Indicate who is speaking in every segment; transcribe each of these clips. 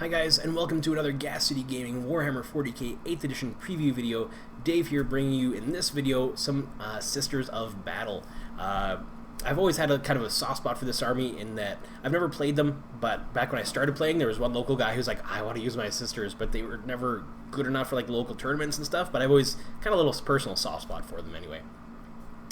Speaker 1: Hi guys, and welcome to another Gas City Gaming Warhammer 40k 8th edition preview video. Dave here bringing you in this video some Sisters of Battle. I've always had a kind of a soft spot for this army in that I've never played them, but back when I started playing there was one local guy who's like, I want to use my sisters, but they were never good enough for like local tournaments and stuff, but I've always kind of a little personal soft spot for them anyway.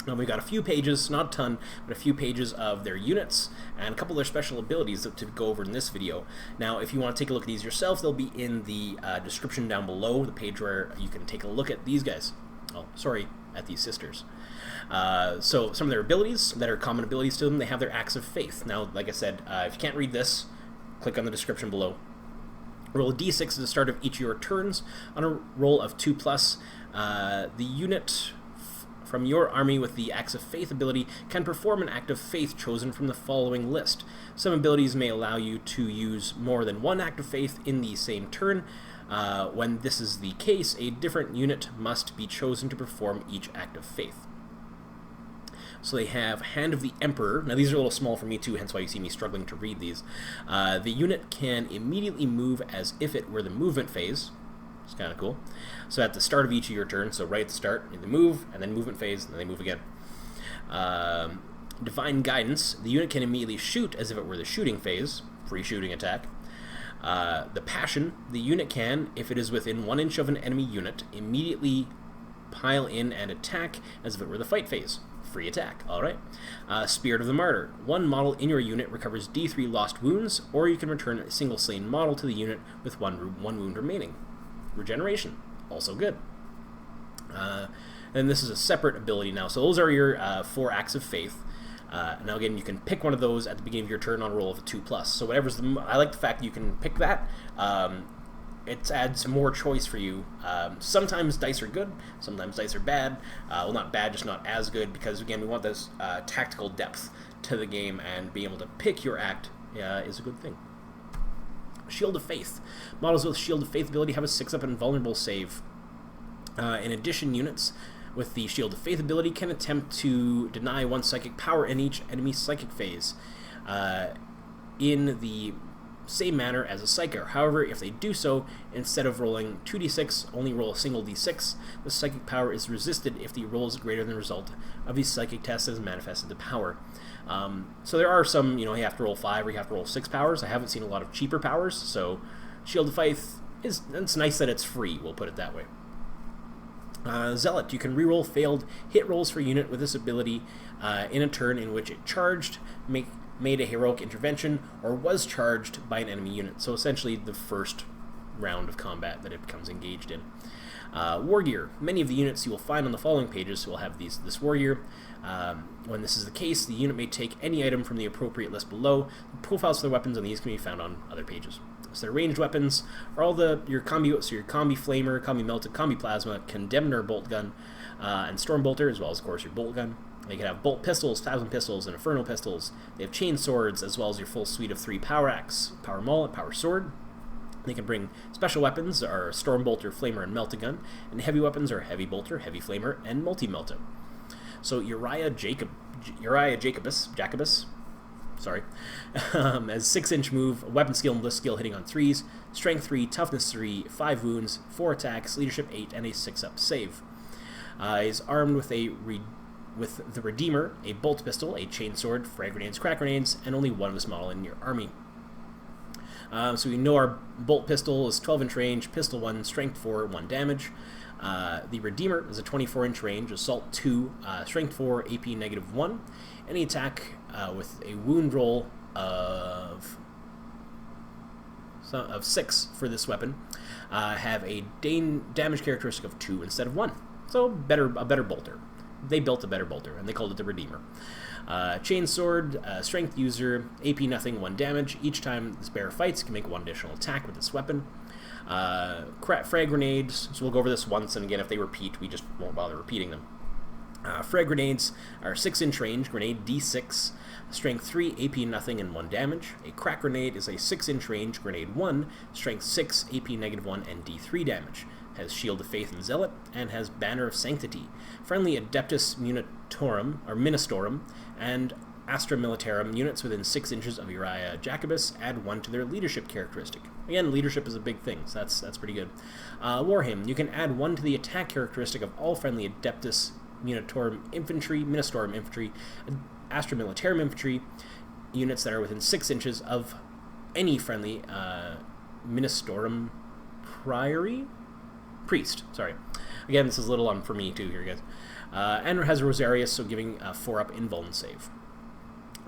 Speaker 1: We've got a few pages, not a ton, but a few pages of their units and a couple of their special abilities to go over in this video. Now, if you want to take a look at these yourself, they'll be in the description down below, the page where you can take a look at these guys. Oh, sorry, at these sisters. So some of their abilities that are common abilities to them, they have their Acts of Faith. Now, like I said, if you can't read this, click on the description below. Roll a d6 at the start of each of your turns. On a roll of 2+, the unit from your army with the Acts of Faith ability can perform an act of faith chosen from the following list. Some abilities may allow you to use more than one act of faith in the same turn. When this is the case, a different unit must be chosen to perform each act of faith. So they have Hand of the Emperor. Now these are a little small for me too, hence why you see me struggling to read these. The unit can immediately move as if it were the movement phase. It's kind of cool. So at the start of each of your turns, so right at the start, they move, and then movement phase, and then they move again. Divine Guidance. The unit can immediately shoot as if it were the shooting phase, free shooting attack. The Passion. The unit can, if it is within 1 inch of an enemy unit, immediately pile in and attack as if it were the fight phase. Free attack, alright. Spirit of the Martyr. One model in your unit recovers D3 lost wounds, or you can return a single slain model to the unit with one wound remaining. Regeneration, also good. And this is a separate ability now. So those are your 4 Acts of Faith. Now again, you can pick one of those at the beginning of your turn on a roll of a 2+. So whatever's I like the fact that you can pick that. It adds more choice for you. Sometimes dice are good, sometimes dice are bad. Well, not bad, just not as good, because again, we want this tactical depth to the game, and being able to pick your act is a good thing. Shield of Faith. Models with Shield of Faith ability have a 6-up and vulnerable save. In addition, units with the Shield of Faith ability can attempt to deny 1 psychic power in each enemy psychic phase in the same manner as a Psyker. However, if they do so, instead of rolling 2d6, only roll a single d6. The psychic power is resisted if the roll is greater than the result of the psychic test as manifested the power. So there are some, you have to roll 5 or you have to roll 6 powers. I haven't seen a lot of cheaper powers, so Shield of Faith it's nice that it's free, we'll put it that way. Zealot. You can reroll failed hit rolls for a unit with this ability in a turn in which it charged, made a heroic intervention, or was charged by an enemy unit. So essentially the first round of combat that it becomes engaged in. War Gear. Many of the units you will find on the following pages will have this War Gear. When this is the case, the unit may take any item from the appropriate list below. The profiles for the weapons on these can be found on other pages. So their ranged weapons are all your combi, so your combi flamer, combi melted, combi plasma, condemner bolt gun, and storm bolter, as well as of course your bolt gun. They can have bolt pistols, plasma pistols, and inferno pistols. They have chain swords, as well as your full suite of 3 power axe, power maul, and power sword. They can bring special weapons, are storm bolter, flamer, and melta gun, and heavy weapons are heavy bolter, heavy flamer, and multi melta. So Uriah Jacobus, sorry, has 6-inch move, weapon skill and list skill hitting on 3s, strength 3, toughness 3, 5 wounds, 4 attacks, leadership 8, and a 6-up save. He's armed with the Redeemer, a bolt pistol, a chainsword, frag grenades, crack grenades, and only one of this model in your army. So we know our bolt pistol is 12-inch range, pistol 1, strength 4, 1 damage. The Redeemer is a 24-inch range, assault 2, strength 4, AP -1. Any attack with a wound roll of 6 for this weapon have a damage characteristic of 2 instead of 1. So a better bolter. They built a better bolter, and they called it the Redeemer. Chainsword, strength user, AP nothing, 1 damage. Each time this bearer fights, can make 1 additional attack with this weapon. Frag grenades, so we'll go over this once, and again, if they repeat, we just won't bother repeating them. Frag grenades are 6-inch range, grenade D6, strength 3, AP nothing, and 1 damage. A crack grenade is a 6-inch range, grenade 1, strength 6, AP -1, and D3 damage. Has Shield of Faith and Zealot, and has Banner of Sanctity. Friendly Adeptus Ministorum, and Astra Militarum, units within 6 inches of Uriah Jacobus add 1 to their leadership characteristic. Again, leadership is a big thing, so that's pretty good. Warhim, you can add 1 to the attack characteristic of all friendly Adeptus Ministorum Infantry, Astra Militarum Infantry, units that are within 6 inches of any friendly Ministorum Priest. Sorry. Again, this is a little on for me too here, guys. And has Rosarius, so giving a 4-up invuln save.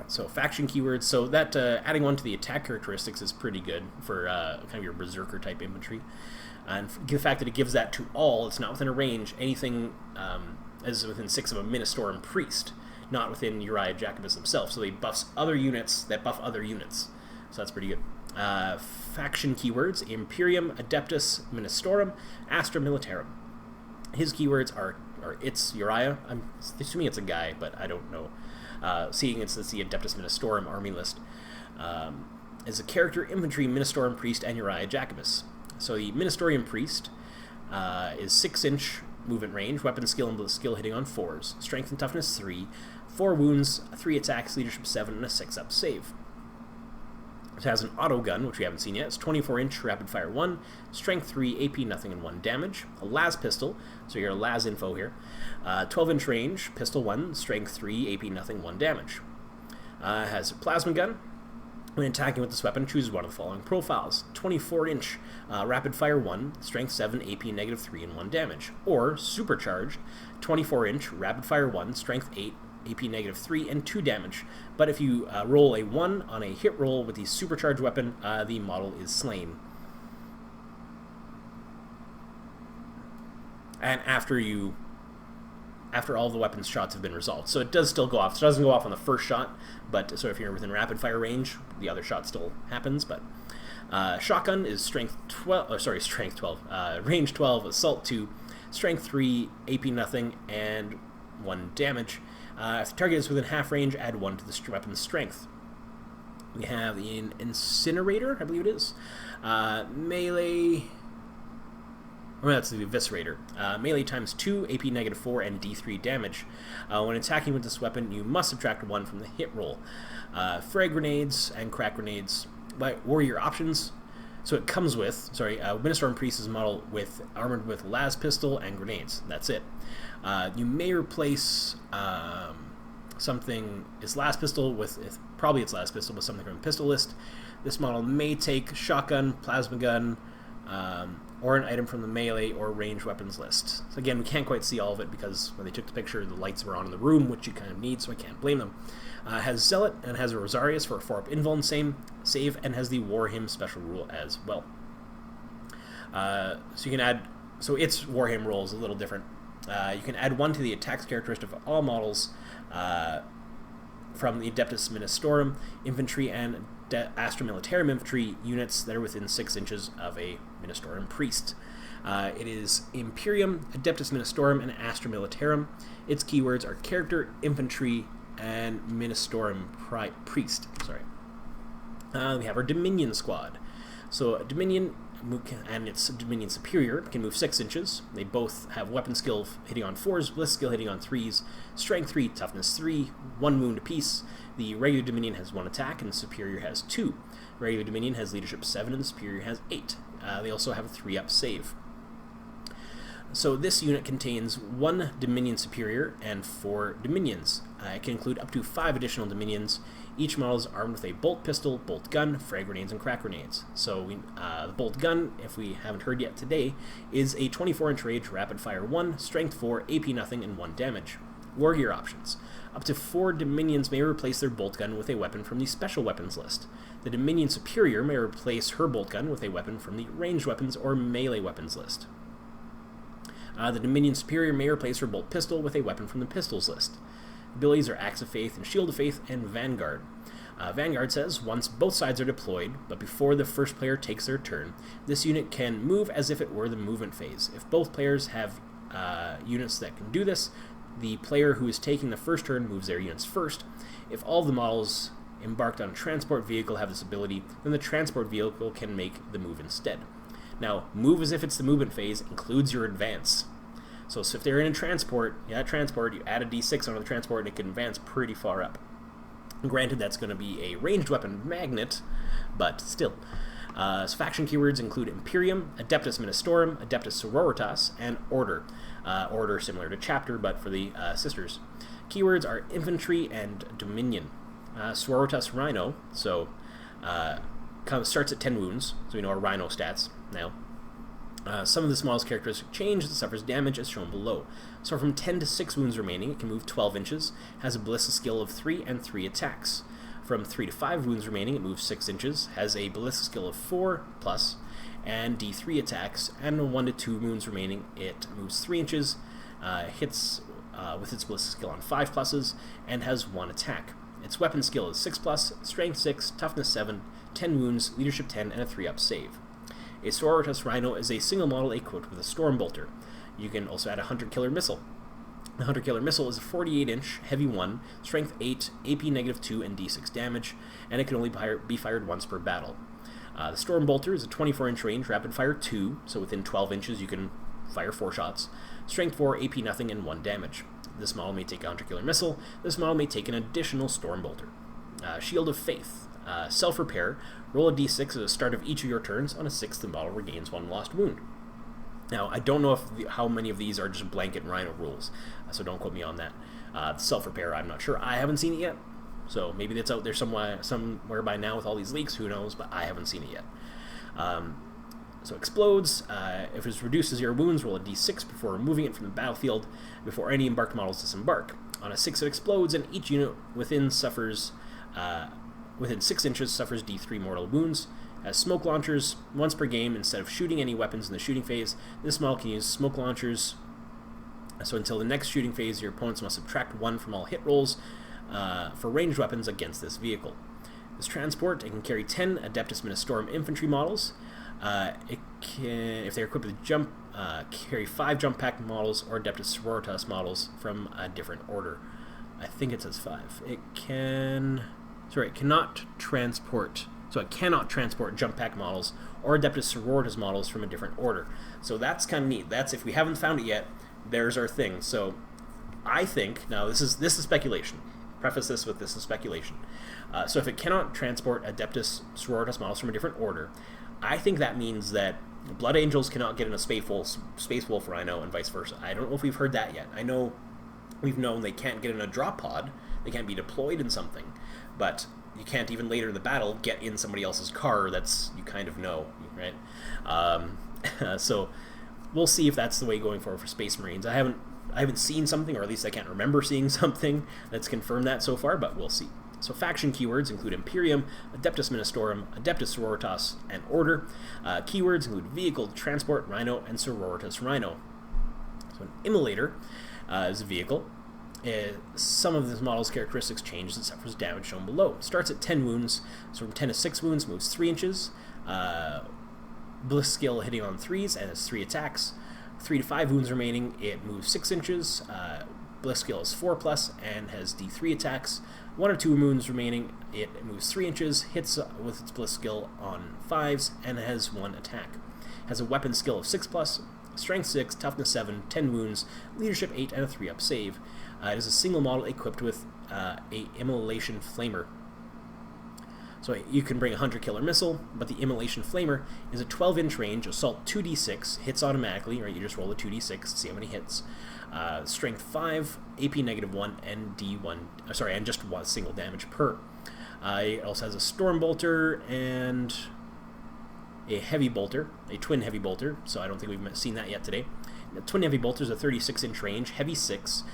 Speaker 1: So faction keywords. So that adding 1 to the attack characteristics is pretty good for kind of your berserker type infantry. And the fact that it gives that to all, it's not within a range. Anything is within 6 of a Ministorum Priest, not within Uriah Jacobus himself. So they buffs other units that buff other units. So that's pretty good. Faction keywords: Imperium, Adeptus Ministorum, Astra Militarum. His keywords are it's Uriah. I'm assuming it's a guy, but I don't know. Seeing it's the Adeptus Ministorum army list. Is a character infantry, Ministorum Priest, and Uriah Jacobus. So the Ministorium Priest is 6-inch movement range, weapon skill and skill hitting on 4s, strength and toughness 3, 4 wounds, 3 attacks, leadership 7, and a 6-up save. It has an auto gun, which we haven't seen yet. It's 24-inch, rapid fire 1, strength 3, AP nothing, and 1 damage. A las pistol, so your las info here. 12-inch range, pistol 1, strength 3, AP nothing, 1 damage. Has a plasma gun. When attacking with this weapon, choose one of the following profiles: 24-inch, rapid fire 1, strength 7, AP negative 3, and 1 damage. Or supercharged, 24-inch, rapid fire 1, strength 8, AP negative 3, and 2 damage. But if you roll a 1 on a hit roll with the supercharged weapon, the model is slain. And after all the weapons shots have been resolved. So it does still go off. So it doesn't go off on the first shot, but so if you're within rapid fire range, the other shot still happens. But shotgun is strength 12, range 12, assault 2, strength 3, AP nothing, and 1 damage. If the target is within half range, add 1 to the weapon's strength. We have the Incinerator, I believe it is. Melee... Oh, that's the Eviscerator. Melee times 2, AP negative 4, and D3 damage. When attacking with this weapon, you must subtract 1 from the hit roll. Frag grenades and crack grenades. Warrior options. So it comes with, Ministorum Priest is a model armored with las pistol and grenades. That's it. You may replace something, its last pistol with, probably its last pistol with something from the pistol list. This model may take shotgun, plasma gun, or an item from the melee or ranged weapons list. So again, we can't quite see all of it because when they took the picture, the lights were on in the room, which you kind of need, so I can't blame them. Has Zealot and has a Rosarius for a 4-up invuln save, and has the Warhim special rule as well. So you can add, so its Warhim rule is a little different. You can add 1 to the attacks characteristic of all models from the Adeptus Ministorum Infantry and Astra Militarum Infantry units that are within 6 inches of a Ministorum Priest. It is Imperium, Adeptus Ministorum, and Astra Militarum. Its keywords are character, infantry, and Ministorum Priest. We have our Dominion Squad. So Dominion and its Dominion Superior can move 6 inches. They both have weapon skill hitting on 4s, bliss skill hitting on 3s, strength 3, toughness 3, 1 wound apiece. The regular Dominion has 1 attack, and the Superior has 2. Regular Dominion has leadership 7, and the Superior has 8. They also have a 3-up save. So this unit contains 1 Dominion Superior and 4 Dominions. It can include up to 5 additional Dominions. Each model is armed with a bolt pistol, bolt gun, frag grenades, and crack grenades. So the bolt gun, if we haven't heard yet today, is a 24-inch range, rapid fire 1, strength 4, AP nothing, and 1 damage. War gear options. Up to 4 Dominions may replace their bolt gun with a weapon from the special weapons list. The Dominion Superior may replace her bolt gun with a weapon from the ranged weapons or melee weapons list. The Dominion Superior may replace her bolt pistol with a weapon from the pistols list. Abilities are Axe of Faith and Shield of Faith and Vanguard. Vanguard says, once both sides are deployed, but before the first player takes their turn, this unit can move as if it were the movement phase. If both players have units that can do this, the player who is taking the first turn moves their units first. If all the models embarked on a transport vehicle have this ability, then the transport vehicle can make the move instead. Now, move as if it's the movement phase includes your advance. So if they're in a transport, you add a d6 onto the transport and it can advance pretty far up. Granted, that's going to be a ranged weapon magnet, but still. So faction keywords include Imperium, Adeptus Ministorum, Adeptus Sororitas, and Order. Order similar to Chapter, but for the sisters. Keywords are Infantry and Dominion. Sororitas Rhino, so starts at 10 wounds, so we know our Rhino stats now. Some of this model's characteristic change that suffers damage as shown below. So from 10 to 6 wounds remaining, it can move 12 inches, has a Ballista skill of 3 and 3 attacks. From 3 to 5 wounds remaining, it moves 6 inches, has a Ballista skill of 4 plus, and D3 attacks, and 1 to 2 wounds remaining, it moves 3 inches, hits with its Ballista skill on 5 pluses, and has 1 attack. Its weapon skill is 6 plus, strength 6, toughness 7, 10 wounds, leadership 10, and a 3-up save. A Sororitas Rhino is a single model equipped with a Storm Bolter. You can also add a Hunter Killer Missile. The Hunter Killer Missile is a 48-inch, heavy 1, strength 8, AP -2, and D6 damage, and it can only be fired once per battle. The Storm Bolter is a 24-inch range, rapid fire 2, so within 12 inches you can fire 4 shots. Strength 4, AP nothing, and 1 damage. This model may take a Hunter Killer Missile. This model may take an additional Storm Bolter. Shield of Faith. Self-repair. Roll a d6 at the start of each of your turns. On a 6th, the model regains 1 lost wound. Now, I don't know how many of these are just blanket Rhino rules, so don't quote me on that. Self-repair, I'm not sure. I haven't seen it yet, so maybe it's out there somewhere by now with all these leaks, who knows, but I haven't seen it yet. So explodes. If it reduces your wounds, roll a d6 before removing it from the battlefield, before any embarked models disembark. On a 6, it explodes, and each unit within 6 inches suffers d3 mortal wounds. As smoke launchers, once per game, instead of shooting any weapons in the shooting phase, this model can use smoke launchers. So until the next shooting phase, your opponents must subtract 1 from all hit rolls for ranged weapons against this vehicle. This transport, it can carry 10 Adeptus Ministorum infantry models. It can, if they're equipped with carry 5 jump pack models or Adeptus Sororitas models from a different order. I think it says 5. It cannot transport. So it cannot transport jump pack models or Adeptus Sororitas models from a different order. So that's kind of neat. That's, if we haven't found it yet, there's our thing. So I think, now this is speculation. Preface this with this is speculation. So if it cannot transport Adeptus Sororitas models from a different order, I think that means that Blood Angels cannot get in a Space Wolf Rhino and vice versa. I don't know if we've heard that yet. I know we've known they can't get in a drop pod. They can't be deployed in something. But you can't even later in the battle get in somebody else's car. That's, you kind of know, right? So we'll see if that's the way going forward for Space Marines. I haven't seen something, or at least I can't remember seeing something that's confirmed that so far, but we'll see. So faction keywords include Imperium, Adeptus Ministorum, Adeptus Sororitas, and Order. Keywords include Vehicle, Transport, Rhino, and Sororitas Rhino. So an Immolator is a vehicle. Some of this model's characteristics change as it suffers damage shown below. Starts at 10 wounds, so from 10 to 6 wounds, moves 3 inches. Bliss skill hitting on 3s, and has 3 attacks. 3 to 5 wounds remaining, it moves 6 inches. Bliss skill is 4 plus, and has D3 attacks. 1 or 2 wounds remaining, it moves 3 inches, hits with its Bliss skill on 5s, and has 1 attack. Has a weapon skill of 6 plus, strength 6, toughness 7, 10 wounds, leadership 8, and a 3-up save. It is a single model equipped with a Immolation Flamer. So you can bring a Hunter Killer Missile, but the Immolation Flamer is a 12-inch range, assault 2d6, hits automatically, right? You just roll a 2d6 to see how many hits. Strength 5, AP -1, and D1. Sorry, and just 1 single damage per. It also has a Storm Bolter and a Heavy Bolter, a Twin Heavy Bolter. So I don't think we've seen that yet today. The Twin Heavy Bolter is a 36-inch range, heavy 6,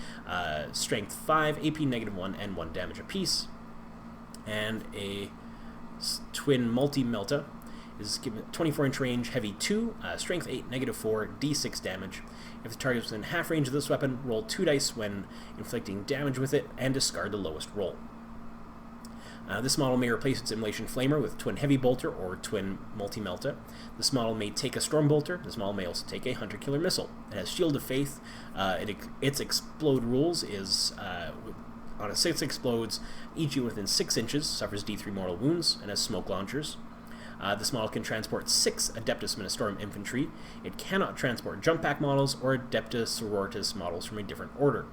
Speaker 1: strength 5, AP -1, and 1 damage apiece. And a Twin Multi-Melta is given 24-inch range, heavy 2, strength 8, -4, D6 damage. If the target is within half range of this weapon, roll 2 dice when inflicting damage with it, and discard the lowest roll. This model may replace its Immolation Flamer with Twin Heavy Bolter or Twin Multi-Melta. This model may take a Storm Bolter. This model may also take a Hunter Killer Missile. It has Shield of Faith. Its Explode rules is, on a 6 explodes, each unit within 6 inches suffers D3 mortal wounds, and has Smoke Launchers. This model can transport 6 Adeptus Ministorum infantry. It cannot transport jump pack models or Adeptus Sororitas models from a different order.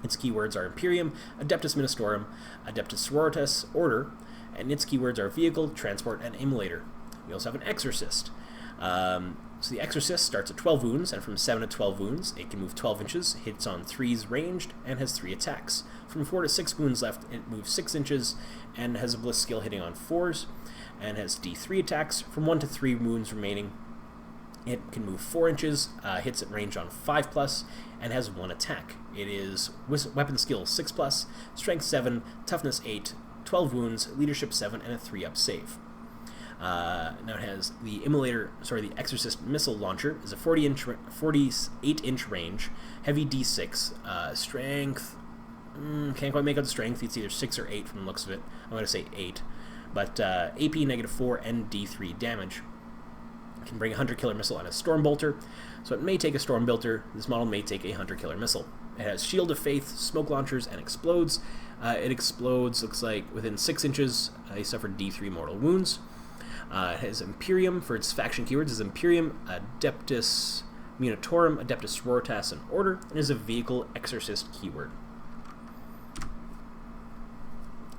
Speaker 1: Its keywords are Imperium, Adeptus Ministorum, Adeptus Sororitas, Order, and its keywords are Vehicle, Transport, and Immolator. We also have an Exorcist. So the Exorcist starts at 12 wounds, and from 7 to 12 wounds, it can move 12 inches, hits on 3s ranged, and has 3 attacks. From 4 to 6 wounds left, it moves 6 inches, and has a Bliss skill hitting on 4s, and has D3 attacks. From 1 to 3 wounds remaining, it can move 4 inches, hits at range on 5+, and has 1 attack. It is weapon skill 6+, strength 7, toughness 8, 12 wounds, leadership 7, and a 3-up save. Now it has the Exorcist missile launcher is a 48-inch range, heavy D6, strength. Can't quite make out the strength. It's either 6 or 8 from the looks of it. I'm going to say 8, but AP -4 and D3 damage. It can bring a Hunter Killer Missile and a Storm Bolter, so it may take a Storm Bolter. This model may take a Hunter Killer Missile. It has Shield of Faith, smoke launchers, and explodes. It explodes, looks like, within 6 inches. He suffered D3 mortal wounds. It has Imperium for its faction keywords. Is Imperium, Adeptus Munitorum, Adeptus Sororitas, and Order, and is a Vehicle Exorcist keyword.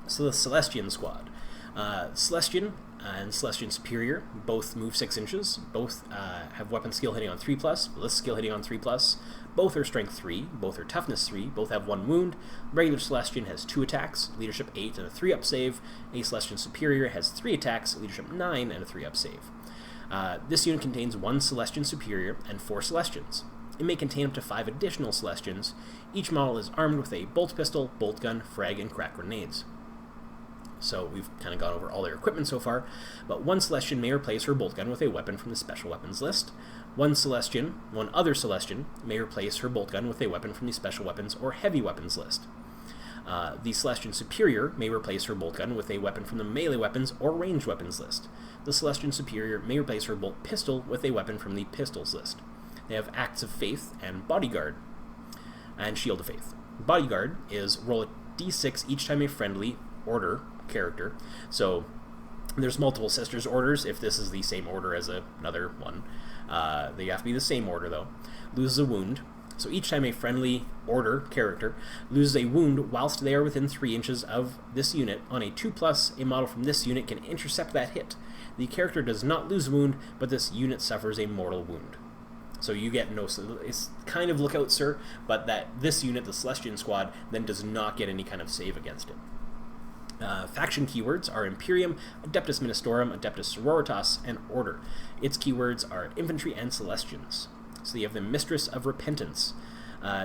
Speaker 1: So the Celestine squad. Celestine and Celestine Superior both move 6 inches. Both have weapon skill hitting on 3+, Bliss skill hitting on 3+. Both are strength 3. Both are toughness 3. Both have 1 wound. Regular Celestine has 2 attacks, leadership 8 and a 3-up save. A Celestine Superior has 3 attacks, leadership 9 and a 3-up save. This unit contains 1 Celestine Superior and 4 Celestines. It may contain up to 5 additional Celestines. Each model is armed with a bolt pistol, bolt gun, frag, and crack grenades. So we've kind of gone over all their equipment so far, but one Celestine may replace her bolt gun with a weapon from the special weapons list. One other Celestine may replace her bolt gun with a weapon from the special weapons or heavy weapons list. The Celestine Superior may replace her bolt gun with a weapon from the melee weapons or ranged weapons list. The Celestine Superior may replace her bolt pistol with a weapon from the pistols list. They have Acts of Faith and Bodyguard, and Shield of Faith. Bodyguard is roll a d6 each time a friendly order character. So there's multiple sisters orders if this is the same order as another one. They have to be the same order though. Loses a wound. So each time a friendly order character loses a wound whilst they are within 3 inches of this unit on a 2+, a model from this unit can intercept that hit. The character does not lose a wound, but this unit suffers a mortal wound. So you get no... It's kind of look out, sir, but that this unit, the Celestine squad, then does not get any kind of save against it. Faction keywords are Imperium, Adeptus Ministorum, Adeptus Sororitas, and Order. Its keywords are Infantry and Celestians. So you have the Mistress of Repentance.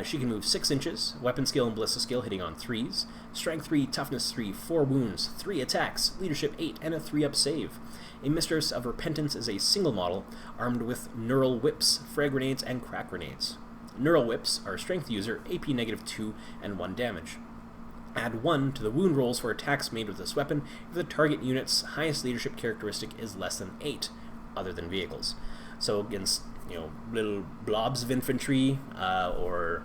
Speaker 1: She can move 6 inches, weapon skill and ballista skill hitting on 3s, strength 3, toughness 3, 4 wounds, 3 attacks, leadership 8, and a 3-up save. A Mistress of Repentance is a single model armed with neural whips, frag grenades, and crack grenades. Neural whips are strength user, AP -2, and 1 damage. Add 1 to the wound rolls for attacks made with this weapon if the target unit's highest leadership characteristic is less than 8, other than vehicles. So against, little blobs of infantry, or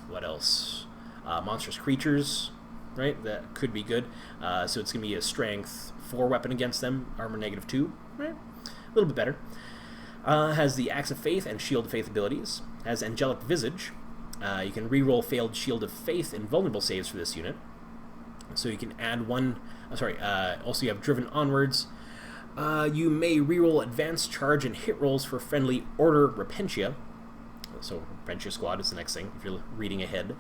Speaker 1: what else? Monstrous creatures, right? That could be good. So it's going to be a strength 4 weapon against them, armor -2, right? A little bit better. Has the Acts of Faith and Shield of Faith abilities. Has Angelic Visage. You can reroll failed Shield of Faith and vulnerable saves for this unit. So you can add 1... also you have Driven Onwards. You may reroll advanced charge and hit rolls for friendly Order Repentia. So Repentia Squad is the next thing, if you're reading ahead.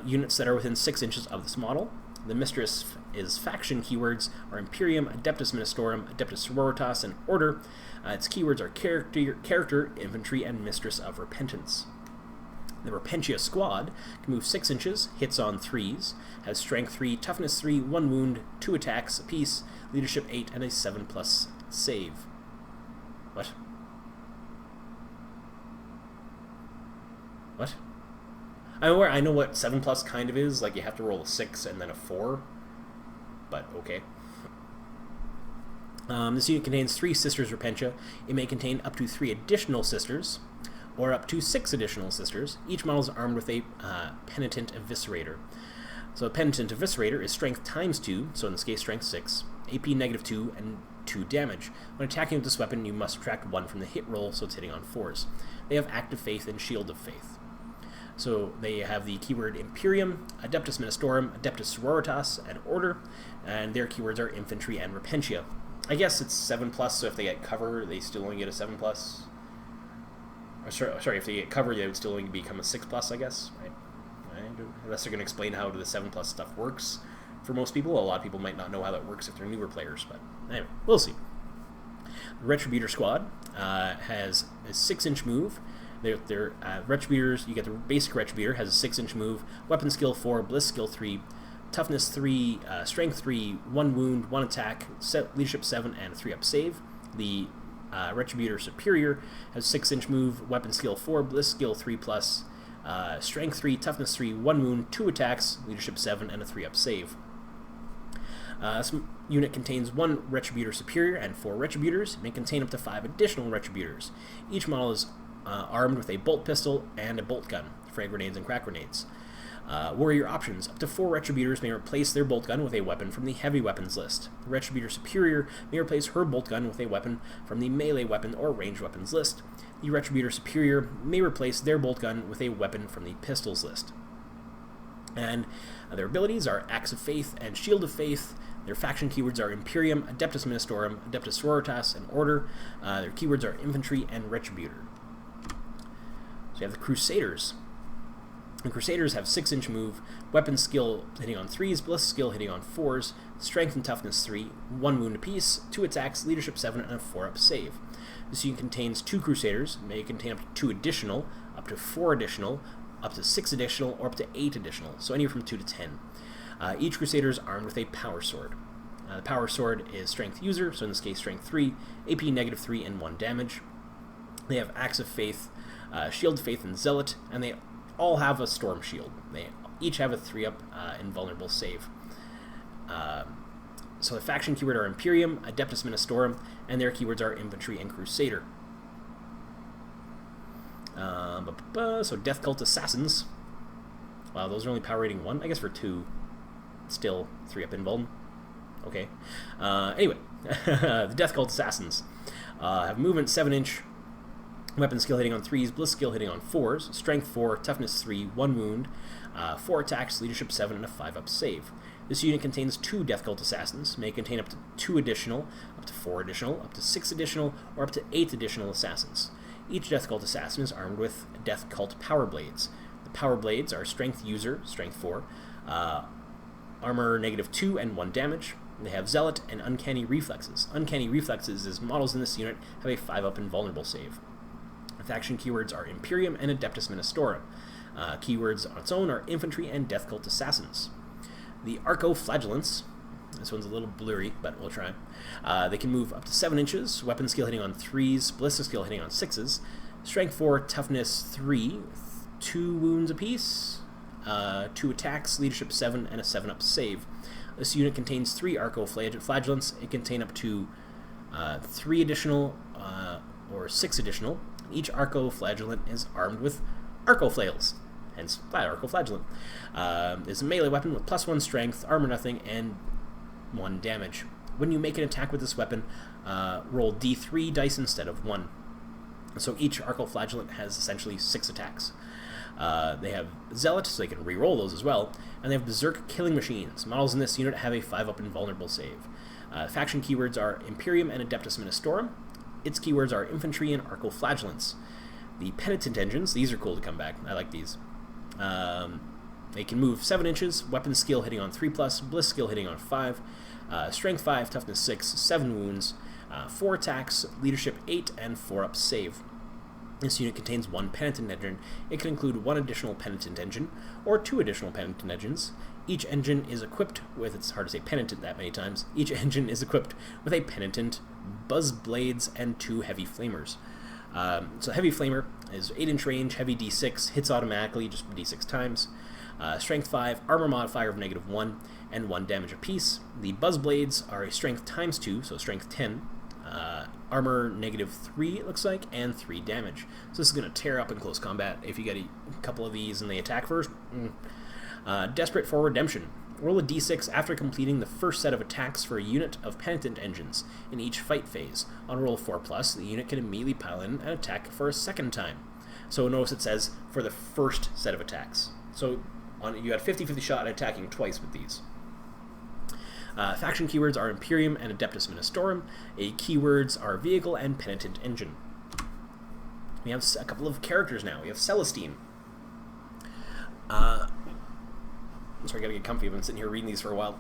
Speaker 1: Units that are within 6 inches of this model. The Mistress is faction keywords are Imperium, Adeptus Ministorum, Adeptus Sororitas, and Order. Its keywords are character, Infantry, and Mistress of Repentance. The Repentia squad can move 6 inches, hits on 3s, has strength 3, toughness 3, 1 wound, 2 attacks apiece, leadership 8, and a 7+ save. What? What? I know what 7+ kind of is, like you have to roll a 6 and then a 4, but okay. This unit contains 3 Sisters Repentia. It may contain up to 3 additional Sisters, or up to 6 additional Sisters. Each model is armed with a Penitent Eviscerator. So a Penitent Eviscerator is strength ×2, so in this case strength 6, AP -2, and 2 damage. When attacking with this weapon, you must subtract 1 from the hit roll, so it's hitting on 4s. They have Act of Faith and Shield of Faith. So they have the keyword Imperium, Adeptus Ministorum, Adeptus Sororitas, and Order, and their keywords are Infantry and Repentia. I guess it's 7+, so if they get cover, they still only get a 7+. Or sorry, if they get cover, they would still only become a 6+, I guess, right? Unless they're going to explain how the 7+ stuff works for most people. A lot of people might not know how that works if they're newer players, but anyway, we'll see. The Retributor Squad has a 6-inch move. They're Retributors. You get the basic Retributor, has a 6-inch move, weapon skill 4, bliss skill 3, toughness 3, strength 3, 1 wound, 1 attack, leadership 7, and 3-up save. The Retributor Superior has 6-inch move, weapon skill 4, bliss skill 3+, strength 3, toughness 3, 1 wound, 2 attacks, leadership 7, and a 3-up save. This unit contains 1 Retributor Superior and 4 Retributors. It may contain up to 5 additional Retributors. Each model is armed with a bolt pistol and a bolt gun, frag grenades and crack grenades. Warrior options. Up to 4 Retributors may replace their bolt gun with a weapon from the heavy weapons list. The Retributor Superior may replace her bolt gun with a weapon from the melee weapon or ranged weapons list. The Retributor Superior may replace their bolt gun with a weapon from the pistols list. And their abilities are Axe of Faith and Shield of Faith. Their faction keywords are Imperium, Adeptus Ministorum, Adeptus Sororitas, and Order. Their keywords are Infantry and Retributor. So you have the Crusaders. The Crusaders have 6-inch move, weapon skill hitting on 3s, bliss skill hitting on 4s, strength and toughness 3, 1 wound apiece, 2 attacks, leadership 7, and a 4-up save. This unit contains 2 Crusaders, may contain up to 2 additional, up to 4 additional, up to 6 additional, or up to 8 additional, so anywhere from 2 to 10. Each Crusader is armed with a Power Sword. The Power Sword is Strength User, so in this case Strength 3, AP -3, and 1 damage. They have Axe of Faith, Shield of Faith, and Zealot, and they all have a Storm Shield. They each have a 3-up invulnerable save. So the faction keyword are Imperium, Adeptus Ministorum, and their keywords are Infantry and Crusader. So Death Cult Assassins. Wow, those are only power rating 1? I guess for 2. Still 3-up invuln. Okay. Anyway, the Death Cult Assassins have movement 7-inch, weapon skill hitting on 3s, bliss skill hitting on 4s, strength 4, toughness 3, 1 wound, 4 attacks, leadership 7, and a 5-up save. This unit contains 2 Death Cult Assassins, may contain up to 2 additional, up to 4 additional, up to 6 additional, or up to 8 additional assassins. Each Death Cult Assassin is armed with Death Cult Power Blades. The Power Blades are Strength User, Strength 4, Armor -2 and 1 damage. They have Zealot and Uncanny Reflexes. Uncanny Reflexes is models in this unit have a 5-up invulnerable save. The faction keywords are Imperium and Adeptus Ministorum. Keywords on its own are Infantry and Death Cult Assassins. The Arco-Flagellants, this one's a little blurry, but we'll try. They can move up to 7 inches, weapon skill hitting on 3s, bliss skill hitting on 6s, strength 4, toughness 3, 2 wounds apiece, 2 attacks, leadership 7, and a 7-up save. This unit contains 3 Arco-Flagellants. It can contain up to 3 additional or 6 additional. Each Arco-Flagellant is armed with Arco-Flails, hence Arco-Flagellant. It's a melee weapon with +1 strength, armor nothing, and 1 damage. When you make an attack with this weapon, roll D3 dice instead of 1. So each Arco-Flagellant has essentially 6 attacks. They have Zealot, so they can re-roll those as well, and they have Berserk Killing Machines. Models in this unit have a 5-up invulnerable save. Faction keywords are Imperium and Adeptus Ministorum. Its keywords are Infantry and Arco-Flagellants. The Penitent Engines, these are cool to come back. I like these. They can move 7 inches, weapon skill hitting on 3+, bliss skill hitting on 5, strength 5, toughness 6, 7 wounds, 4 attacks, leadership 8, and 4-up save. This unit contains 1 Penitent Engine. It can include 1 additional Penitent Engine, or 2 additional Penitent Engines. Each engine is equipped with, it's hard to say penitent that many times, each engine is equipped with a Penitent, Buzz Blades, and 2 Heavy Flamers. So Heavy Flamer is 8-inch range, heavy D6, hits automatically just D6 times. Strength 5, armor modifier of -1, and 1 damage apiece. The Buzz Blades are a strength ×2, so strength 10. Armor -3, it looks like, and 3 damage. So this is going to tear up in close combat if you get a couple of these and they attack first. Desperate for Redemption. Roll a d6 after completing the first set of attacks for a unit of Penitent Engines in each fight phase. On roll 4+, the unit can immediately pile in an attack for a second time. So notice it says for the first set of attacks. So you had 50-50 shot at attacking twice with these. Faction keywords are Imperium and Adeptus Ministorum. Keywords are Vehicle and Penitent Engine. We have a couple of characters now. We have Celestine. Sorry, I gotta get comfy. I've been sitting here reading these for a while.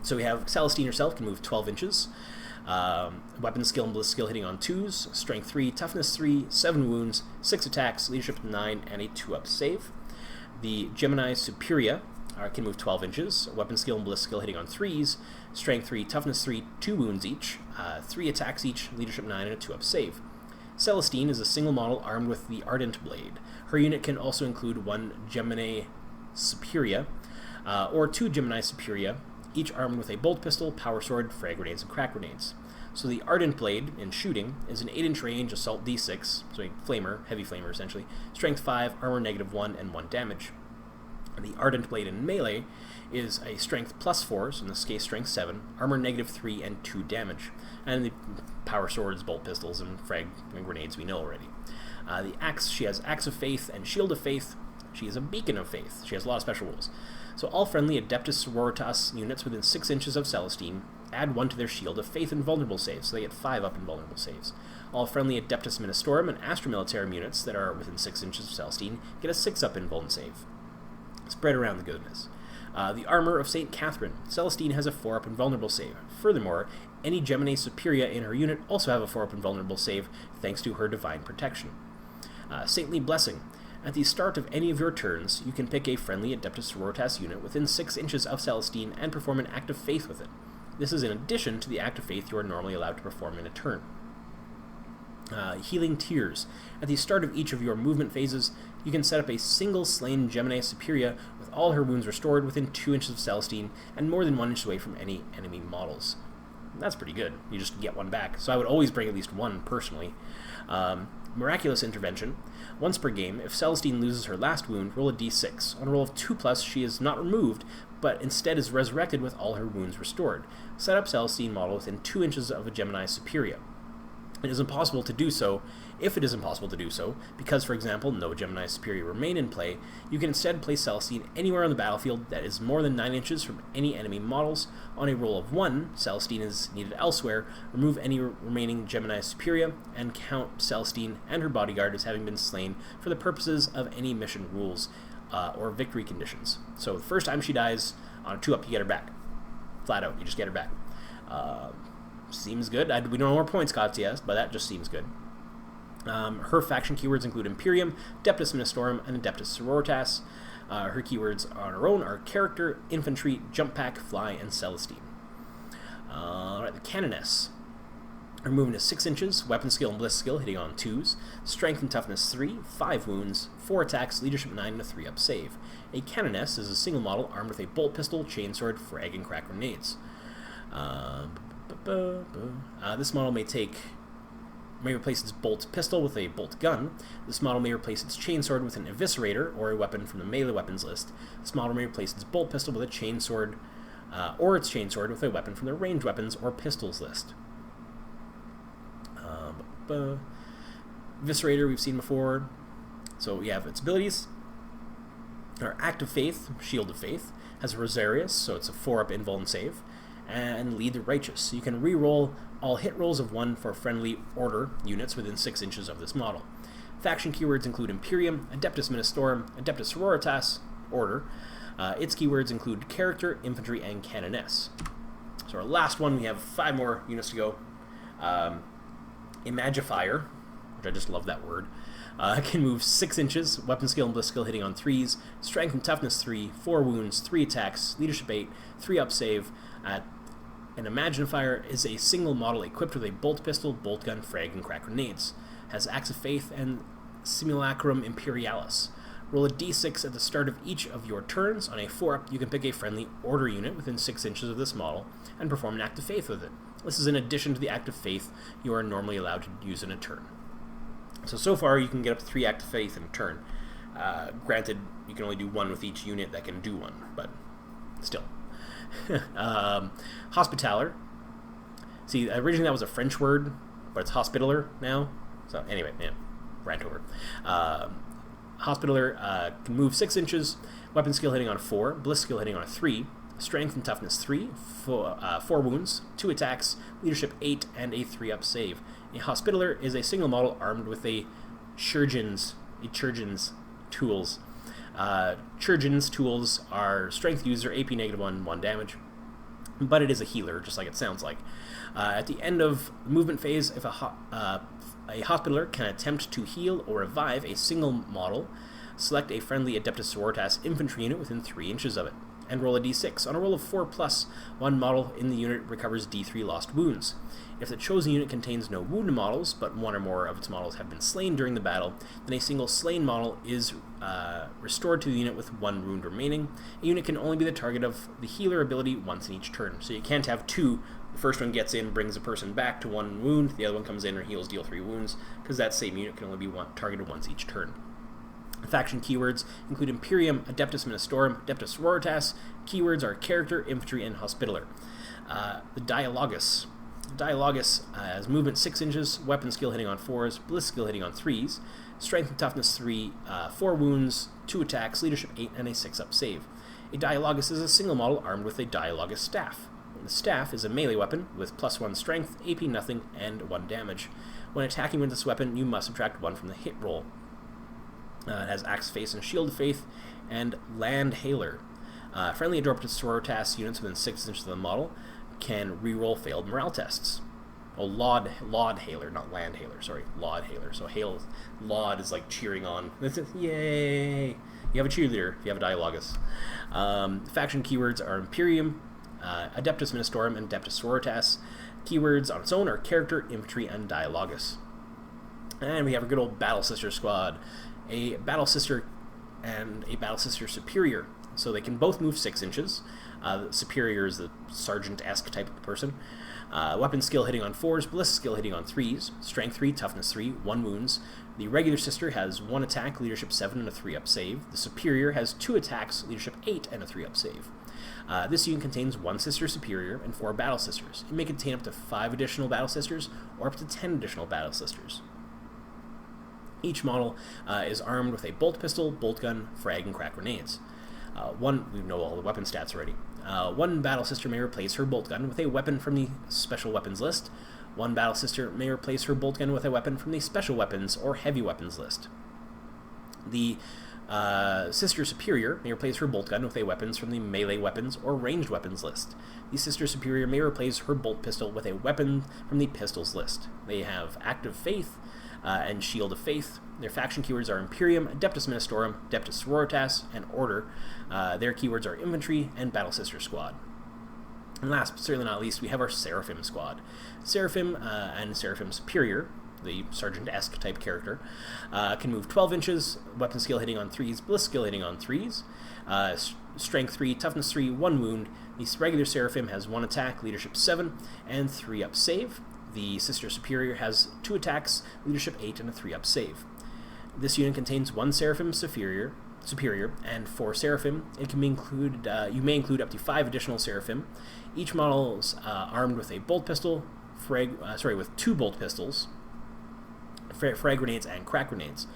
Speaker 1: So we have Celestine herself, can move 12 inches. Weapon skill and bliss skill hitting on 2s. Strength 3, toughness 3, 7 wounds, 6 attacks, leadership 9, and a 2-up save. The Gemini Superia can move 12 inches. Weapon skill and bliss skill hitting on 3s. Strength 3, toughness 3, 2 wounds each, 3 attacks each, leadership 9, and a 2-up save. Celestine is a single model armed with the Ardent Blade. Her unit can also include 1 Gemini Superia, or 2 Gemini Superia, each armed with a bolt pistol, power sword, frag grenades, and crack grenades. So the Ardent Blade, in shooting, is an 8-inch range assault d6, so a flamer, heavy flamer essentially, strength 5, armor -1, and 1 damage. The Ardent Blade in melee is a strength +4, so in this case strength 7, armor -3, and 2 damage. And the power swords, bolt pistols, and frag and grenades we know already. The axe, she has Axe of Faith and Shield of Faith. She is a Beacon of Faith. She has a lot of special rules. So all friendly Adeptus Sororitas units within 6 inches of Celestine add 1 to their Shield of Faith and vulnerable saves, so they get 5 up in vulnerable saves. All friendly Adeptus Ministorum and Astra Militarum units that are within 6 inches of Celestine get a 6 up in vuln save. Spread around the goodness. The Armor of St. Catherine. Celestine has a 4 up in vulnerable save. Furthermore, any Gemini Superia in her unit also have a 4 up in vulnerable save, thanks to her divine protection. Saintly Blessing. At the start of any of your turns, you can pick a friendly Adeptus Sororitas unit within 6 inches of Celestine and perform an Act of Faith with it. This is in addition to the Act of Faith you are normally allowed to perform in a turn. Healing Tears. At the start of each of your movement phases, you can set up a single slain Gemini Superia with all her wounds restored within 2 inches of Celestine and more than 1 inch away from any enemy models. That's pretty good. You just get 1 back. So I would always bring at least 1 personally. Miraculous Intervention. Once per game, if Celestine loses her last wound, roll a d6. On a roll of 2+, she is not removed, but instead is resurrected with all her wounds restored. Set up Celestine model within 2 inches of a Gemini Superia. It is impossible to do so. If it is impossible to do so, because, for example, no Gemini Superia remain in play, you can instead place Celestine anywhere on the battlefield that is more than 9 inches from any enemy models. On a roll of 1, Celestine is needed elsewhere. Remove any remaining Gemini Superia, and count Celestine and her bodyguard as having been slain for the purposes of any mission rules or victory conditions. So the first time she dies, on a 2-up, you get her back. Flat out, you just get her back. Seems good. We don't know more points cost yet, but that just seems good. Her faction keywords include Imperium, Adeptus Ministorum, and Adeptus Sororitas. Her keywords on her own are Character, Infantry, Jump Pack, Fly, and Celestine. Alright, the Canoness. Her movement is 6 inches, weapon skill and bliss skill hitting on 2s, strength and toughness 3, 5 wounds, 4 attacks, leadership 9, and a 3-up save. A Canoness is a single model armed with a bolt pistol, chainsword, frag, and crack grenades. This model may replace its bolt pistol with a bolt gun. This model may replace its chainsword with an eviscerator or a weapon from the melee weapons list. This model may replace its bolt pistol with a chainsword or its chainsword with a weapon from the ranged weapons or pistols list. Eviscerator we've seen before. So we have its abilities. Our Act of Faith, Shield of Faith, has a Rosarius, so it's a 4-up invuln save. And Lead the Righteous. You can re-roll all hit rolls of 1 for friendly order units within 6 inches of this model. Faction keywords include Imperium, Adeptus Ministorum, Adeptus Sororitas, Order. Its keywords include Character, Infantry, and Canoness. So our last one, we have 5 more units to go. Imagi Fire, which I just love that word, can move 6 inches, weapon skill and bliss skill hitting on 3s, strength and toughness 3, 4 wounds, 3 attacks, leadership 8, 3-up save. An Imagi Fire is a single model equipped with a bolt pistol, bolt gun, frag, and crack grenades. Has Axe of Faith and Simulacrum Imperialis. Roll a d6 at the start of each of your turns. On a 4-up, you can pick a friendly order unit within 6 inches of this model and perform an Act of Faith with it. This is in addition to the Act of Faith you are normally allowed to use in a turn. So far you can get up to 3 Act of Faith in a turn. Granted, you can only do 1 with each unit that can do 1, but still. Hospitaller. See, originally that was a French word, but it's hospitaller now. So anyway, yeah. rant over. Hospitaller can move 6 inches, weapon skill hitting on 4, bliss skill hitting on 3, strength and toughness 3, 4 wounds, 2 attacks, leadership 8, and a 3-up save. A Hospitaller is a single model armed with a Chirurgeon's tools. Chirurgeon's tools are strength user, AP -1, 1 damage, but it is a healer, just like it sounds like. At the end of the movement phase, if a Hospitaller can attempt to heal or revive a single model, select a friendly Adeptus Sororitas infantry unit within 3 inches of it, and roll a d6. On a roll of 4+, one model in the unit recovers d3 lost wounds. If the chosen unit contains no wounded models, but one or more of its models have been slain during the battle, then a single slain model is restored to the unit with 1 wound remaining. A unit can only be the target of the healer ability once in each turn, so you can't have 2. The first one gets in, brings a person back to 1 wound, the other one comes in or heals, deal 3 wounds, because that same unit can only be targeted once each turn. Faction keywords include Imperium, Adeptus Ministorum, Adeptus Sororitas. Keywords are character, infantry, and hospitaller. The Dialogus. Dialogus has movement 6 inches, weapon skill hitting on 4s, bliss skill hitting on 3s, strength and toughness 3, 4 wounds, 2 attacks, leadership 8, and a 6-up save. A Dialogus is a single model armed with a Dialogus staff. The staff is a melee weapon with +1 strength, AP nothing, and 1 damage. When attacking with this weapon, you must subtract 1 from the hit roll. It has Axe Face and Shield of Faith, and Land Hailer. Friendly Adeptus Sororitas units within 6 inches of the model can reroll failed morale tests. Oh, Laud Hailer, not Land Hailer, sorry, Laud Hailer. So Laud is like cheering on. Yay! You have a cheerleader if you have a Dialogus. Faction keywords are Imperium, Adeptus Ministorum, and Adeptus Sororitas. Keywords on its own are character, infantry, and Dialogus. And we have a good old Battle Sister squad. A Battle Sister and a Battle Sister Superior. So they can both move 6 inches. Superior is the sergeant-esque type of person. Weapon skill hitting on 4s, bliss skill hitting on 3s, strength 3, toughness 3, 1 wounds. The regular sister has 1 attack, leadership 7, and a 3-up save. The superior has 2 attacks, leadership 8, and a 3-up save. This unit contains 1 sister superior and 4 battle sisters. It may contain up to 5 additional battle sisters or up to 10 additional battle sisters. Each model is armed with a bolt pistol, bolt gun, frag, and crack grenades. We know all the weapon stats already. 1 battle sister may replace her bolt gun with a weapon from the special weapons list. 1 battle sister may replace her bolt gun with a weapon from the special weapons or heavy weapons list. The sister superior may replace her bolt gun with a weapons from the melee weapons or ranged weapons list. The sister superior may replace her bolt pistol with a weapon from the pistols list. They have Active Faith and Shield of Faith. Their faction keywords are Imperium, Adeptus Ministorum, Adeptus Sororitas, and Order. Their keywords are Infantry and Battle Sister Squad. And last, but certainly not least, we have our Seraphim Squad. Seraphim and Seraphim Superior, the sergeant-esque type character, can move 12 inches, weapon skill hitting on 3s, bliss skill hitting on 3s, strength 3, toughness 3, 1 wound. The regular Seraphim has 1 attack, leadership 7, and 3-up save. The Sister Superior has 2 attacks, leadership 8, and a 3-up save. This unit contains 1 Seraphim Superior, and 4 Seraphim. It can be included. You may include up to 5 additional Seraphim. Each model is armed with a bolt pistol, with 2 bolt pistols, frag grenades, and crack grenades.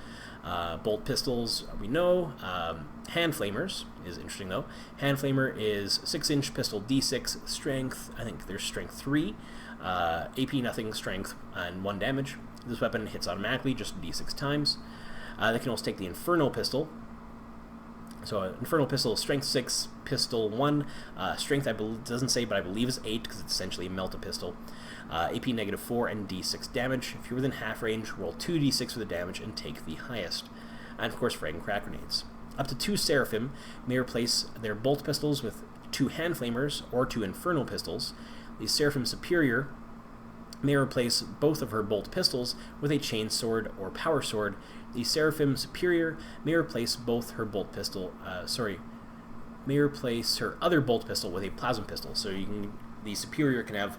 Speaker 1: Bolt pistols, we know. Hand flamers is interesting though. Hand flamer is 6-inch pistol, D6 strength. I think there's strength 3. AP nothing, strength, and 1 damage. This weapon hits automatically, just D6 times. They can also take the Inferno Pistol. So Inferno Pistol is strength 6, pistol 1. Strength, doesn't say, but I believe is 8 because it's essentially a melt pistol. AP -4 and D6 damage. If you're within half range, roll 2d6 for the damage and take the highest. And of course, frag and crack grenades. Up to 2 Seraphim may replace their bolt pistols with 2 hand flamers or 2 Inferno Pistols. The Seraphim Superior may replace both of her bolt pistols with a chain sword or power sword. The Seraphim Superior may replace both her bolt pistol, may replace her other bolt pistol with a plasma pistol. So the Superior can have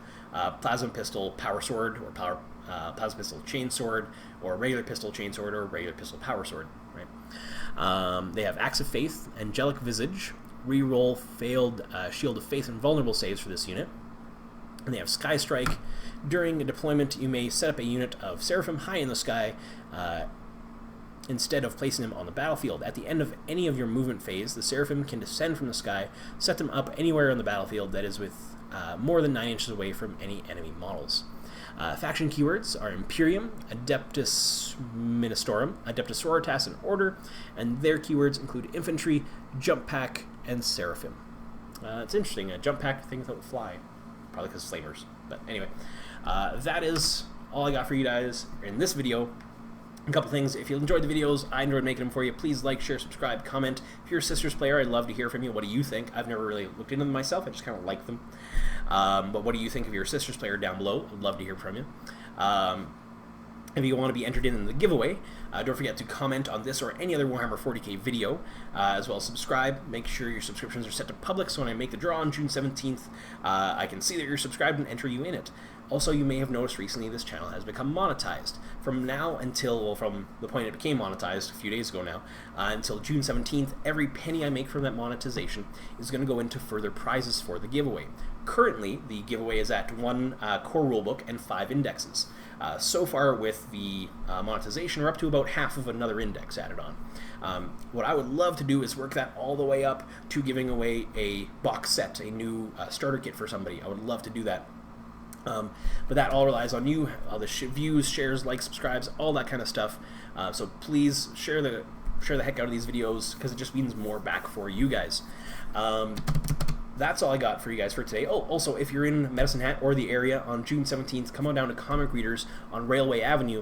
Speaker 1: plasma pistol, power sword, or plasma pistol, chain sword, or regular pistol, chain sword, or regular pistol, power sword. Right? They have Axe of Faith, Angelic Visage, reroll failed Shield of Faith and vulnerable saves for this unit. And they have Sky Strike. During a deployment, you may set up a unit of Seraphim high in the sky instead of placing them on the battlefield. At the end of any of your movement phase, the Seraphim can descend from the sky, set them up anywhere on the battlefield that is with more than 9 inches away from any enemy models. Faction keywords are Imperium, Adeptus Ministorum, Adeptus Sororitas, and Order, and their keywords include Infantry, Jump Pack, and Seraphim. It's interesting, a Jump Pack, things that will fly. Probably because flamers. But anyway, that is all I got for you guys in this video. A couple things. If you enjoyed the videos, I enjoyed making them for you. Please like, share, subscribe, comment. If you're a Sisters player, I'd love to hear from you. What do you think? I've never really looked into them myself. I just kind of like them. But what do you think if you're a Sisters player down below? I'd love to hear from you. If you want to be entered in the giveaway, don't forget to comment on this or any other Warhammer 40k video, as well as subscribe. Make sure your subscriptions are set to public, so when I make the draw on June 17th, I can see that you're subscribed and enter you in it. Also, you may have noticed recently this channel has become monetized. From now until, well, from the point it became monetized a few days ago now, until June 17th, every penny I make from that monetization is going to go into further prizes for the giveaway. Currently, the giveaway is at 1 core rulebook and 5 indexes. So far with the monetization, we're up to about half of another index added on. What I would love to do is work that all the way up to giving away a box set, a new starter kit for somebody. I would love to do that. But that all relies on you, all the views, shares, likes, subscribes, all that kind of stuff. So please share the heck out of these videos, because it just means more back for you guys. That's all I got for you guys for today. Oh, also, if you're in Medicine Hat or the area on June 17th, come on down to Comic Readers on Railway Avenue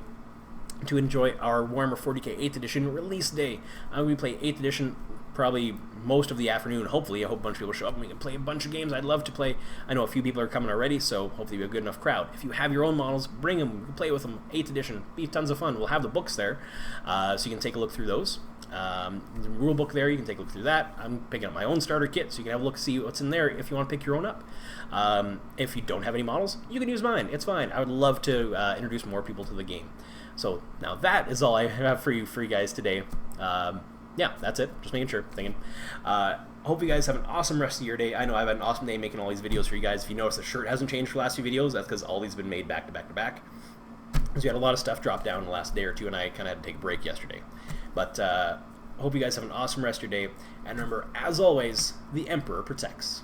Speaker 1: to enjoy our Warhammer 40k 8th edition release day. We play 8th edition probably most of the afternoon, hopefully. I hope a bunch of people show up and we can play a bunch of games. I'd love to play. I know a few people are coming already, so hopefully we have a good enough crowd. If you have your own models, bring them. You can play with them. 8th edition. Be tons of fun. We'll have the books there, so you can take a look through those. The rule book there, you can take a look through that. I'm picking up my own starter kit, so you can have a look, see what's in there if you want to pick your own up. If you don't have any models, you can use mine. It's fine. I would love to introduce more people to the game. So now that is all I have for you guys today. Yeah, that's it. Just making sure. Thinking. Hope you guys have an awesome rest of your day. I know I've had an awesome day making all these videos for you guys. If you notice the shirt hasn't changed for the last few videos, that's because all these have been made back to back to back. Because we had a lot of stuff drop down in the last day or two, and I kind of had to take a break yesterday. But hope you guys have an awesome rest of your day. And remember, as always, the Emperor protects.